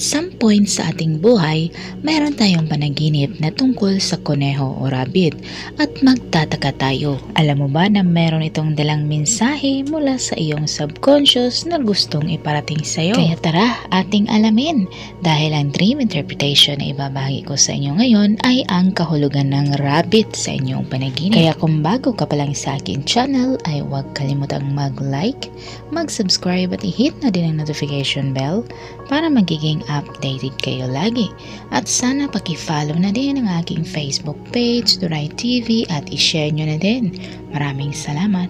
At some point sa ating buhay, mayroon tayong panaginip na tungkol sa kuneho o rabbit at magtataka tayo. Alam mo ba na mayroon itong dalang mensahe mula sa iyong subconscious na gustong iparating sa iyo? Kaya tara, ating alamin dahil ang dream interpretation na ibabahagi ko sa inyo ngayon ay ang kahulugan ng rabbit sa inyong panaginip. Kaya kung bago ka pa lang sa akin channel ay huwag kalimutang mag-like, mag-subscribe at i-hit na din ang notification bell para magiging updated kayo lagi. At sana paki-follow na din ang aking Facebook page, Duray TV at i-share nyo na din. Maraming salamat!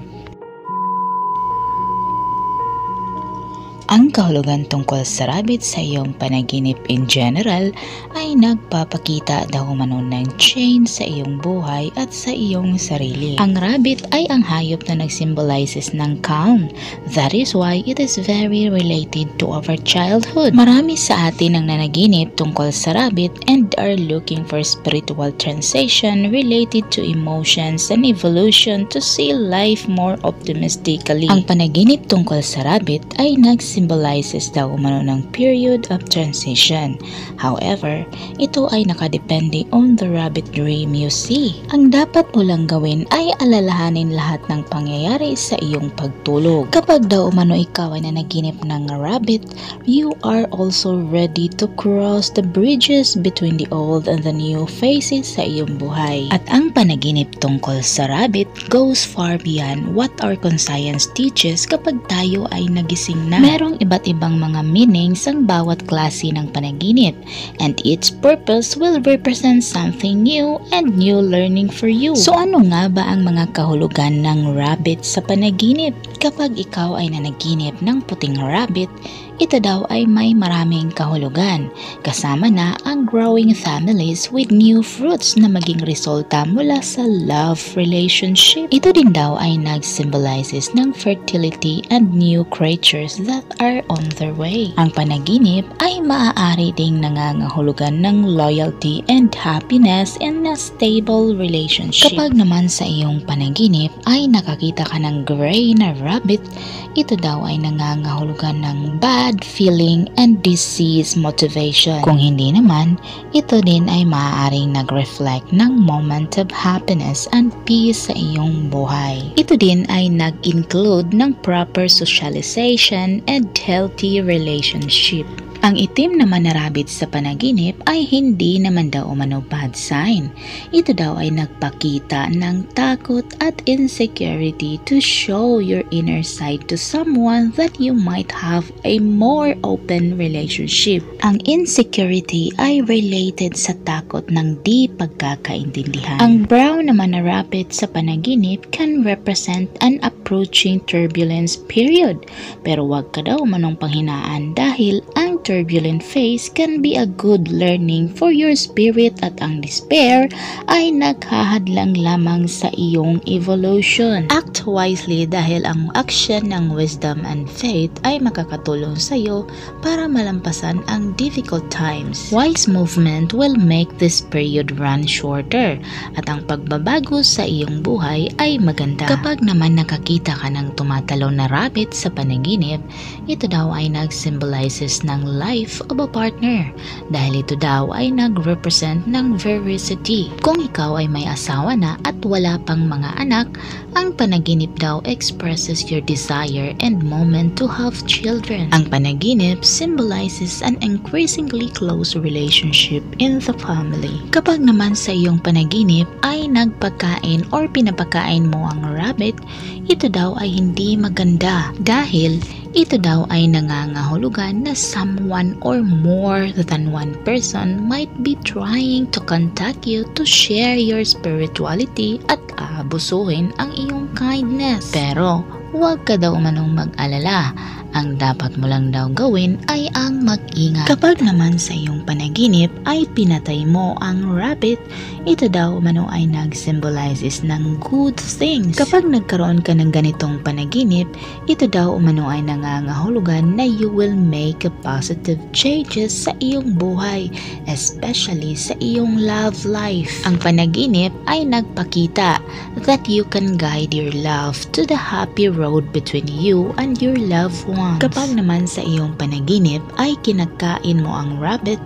Ang kahulugan tungkol sa rabbit sa iyong panaginip in general ay nagpapakita daw umano ng change sa iyong buhay at sa iyong sarili. Ang rabbit ay ang hayop na nagsimbolizes ng calm. That is why it is very related to our childhood. Marami sa atin ang nanaginip tungkol sa rabbit and are looking for spiritual transition related to emotions and evolution to see life more optimistically. Ang panaginip tungkol sa rabbit ay symbolizes daw umano ng period of transition. However, ito ay nakadepende on the rabbit dream you see. Ang dapat mo lang gawin ay alalahanin lahat ng pangyayari sa iyong pagtulog. Kapag daw umano ikaw ay nanaginip ng rabbit, you are also ready to cross the bridges between the old and the new phases sa iyong buhay. At ang panaginip tungkol sa rabbit goes far beyond what our conscience teaches kapag tayo ay nagising na. Merong iba't ibang mga meanings ang bawat klase ng panaginip and its purpose will represent something new and new learning for you. So ano nga ba ang mga kahulugan ng rabbit sa panaginip? Kapag ikaw ay nanaginip ng puting rabbit, ito daw ay may maraming kahulugan. Kasama na ang growing families with new fruits na maging resulta mula sa love relationship. Ito din daw ay nag-symbolizes ng fertility and new creatures that are on their way. Ang panaginip ay maaari ding nangangahulugan ng loyalty and happiness in a stable relationship. Kapag naman sa iyong panaginip ay nakakita ka ng gray na rabbit, ito daw ay nangangahulugan ng bad feeling and disease motivation. Kung hindi naman, ito din ay maaaring nag-reflect ng moment of happiness and peace sa iyong buhay. Ito din ay nag-include ng proper socialization and healthy relationship. Ang itim naman na rabbit sa panaginip ay hindi naman daw umano bad sign. Ito daw ay nagpakita ng takot at insecurity to show your inner side to someone that you might have a more open relationship. Ang insecurity ay related sa takot ng di pagkakaintindihan. Ang brown naman na rabbit sa panaginip can represent an approaching turbulence period. Pero wag ka daw manong panghinaan dahil ang turbulent phase can be a good learning for your spirit at ang despair ay naghahadlang lamang sa iyong evolution. Act wisely dahil ang action ng wisdom and faith ay makakatulong sa iyo para malampasan ang difficult times. Wise movement will make this period run shorter at ang pagbabago sa iyong buhay ay maganda. Kapag naman nakakita ka ng tumatalon na rabbit sa panaginip, ito daw ay nag-symbolizes ng life of a partner dahil ito daw ay nag-represent ng veracity. Kung ikaw ay may asawa na at wala pang mga anak, ang panaginip daw expresses your desire and moment to have children. Ang panaginip symbolizes an increasingly close relationship in the family. Kapag naman sa iyong panaginip ay nagpakain or pinapakain mo ang rabbit, ito daw ay hindi maganda dahil ito daw ay nangangahulugan na someone or more than one person might be trying to contact you to share your spirituality at aabusuhin ang iyong kindness. Pero huwag ka daw manong mag-alala. Ang dapat mo lang daw gawin ay ang mag-ingat. Kapag naman sa iyong panaginip ay pinatay mo ang rabbit, ito daw umano ay nag-symbolizes ng good things. Kapag nagkaroon ka ng ganitong panaginip, ito daw umano ay nangangahulugan na you will make a positive changes sa iyong buhay, especially sa iyong love life. Ang panaginip ay nagpakita that you can guide your love to the happy road between you and your loved one. ones. Kapag naman sa iyong panaginip ay kinakain mo ang rabbit,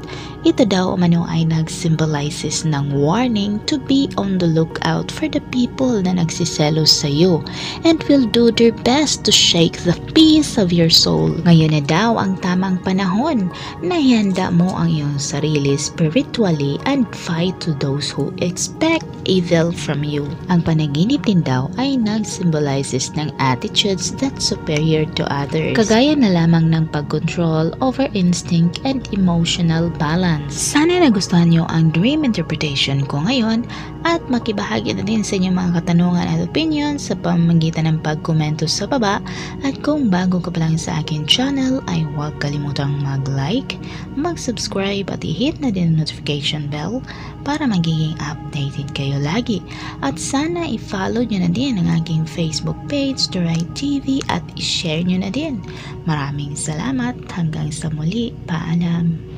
ito daw umano ay nag-symbolizes ng warning to be on the lookout for the people na nagsiselos sa iyo and will do their best to shake the peace of your soul. Ngayon na daw ang tamang panahon na ihanda mo ang iyong sarili spiritually and fight to those who expect evil from you. Ang panaginip din daw ay nag-symbolizes ng attitudes that superior to others. Kagaya na lamang ng pag-control over instinct and emotional balance. Sana nagustuhan niyo ang dream interpretation ko ngayon at makibahagi na din sa inyong mga katanungan at opinion sa pamamagitan ng pagkomento sa baba. At kung bago ka pa lang sa akin channel ay huwag kalimutang mag-like, mag-subscribe at i-hit na din ang notification bell para magiging updated kayo lagi. At sana i-follow nyo na din ang aking Facebook page, The Right TV, at i-share nyo na din. Maraming salamat. Hanggang sa muli. Paalam.